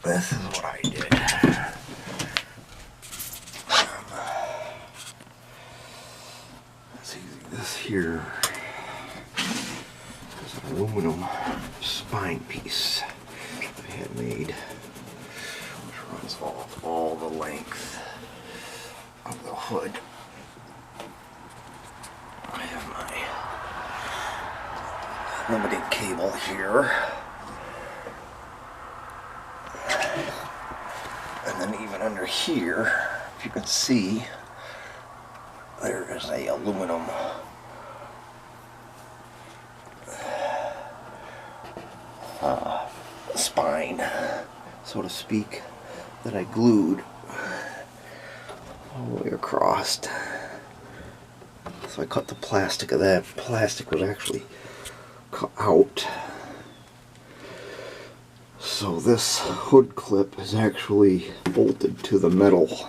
this is what I did. See, this here is an aluminum spine piece I had made, which runs all the length of the hood. I have my limiting cable here. And then even under here, if you can see, there is a aluminum spine, so to speak, that I glued all the way across. So I cut the plastic of that. Plastic was actually cut out. So this hood clip is actually bolted to the metal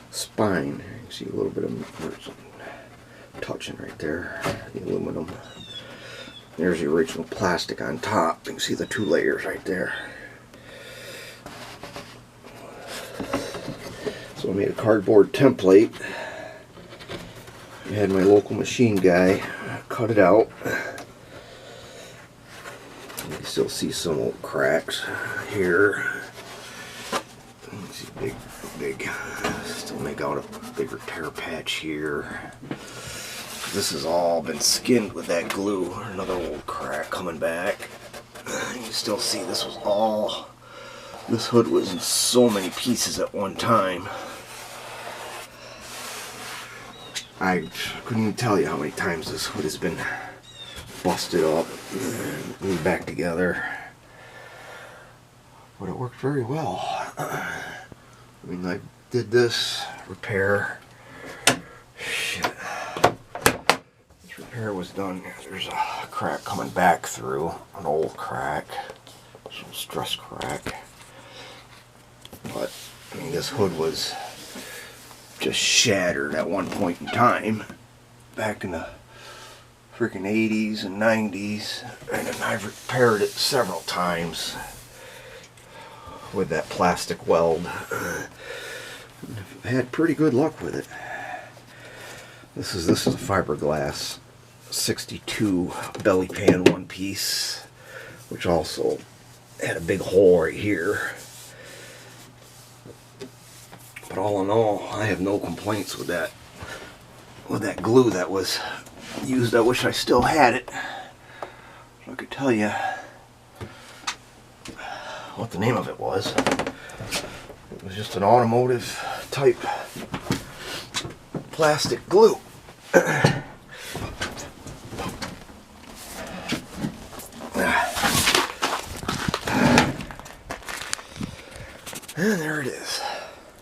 spine. You can see a little bit of touching right there, the aluminum. There's the original plastic on top. You can see the two layers right there. So I made a cardboard template. I had my local machine guy cut it out. You can still see some old cracks here. You can see big, still make out a bigger tear patch here. This has all been skinned with that glue. Another old crack coming back. You can still see this hood was in so many pieces at one time. I couldn't even tell you how many times this hood has been busted up and glued back together. But it worked very well. I mean, I did this repair. Shit. This repair was done. There's a crack coming back through, an old crack, some stress crack. But I mean, this hood was just shattered at one point in time, back in the freaking 80s and 90s, and then I've repaired it several times with that plastic weld. I've had pretty good luck with it. This is a fiberglass 62 belly pan one piece, which also had a big hole right here. But all in all, I have no complaints with that glue that was used. I wish I still had it. I could tell you what the name of it was. It was just an automotive type plastic glue. And there it is.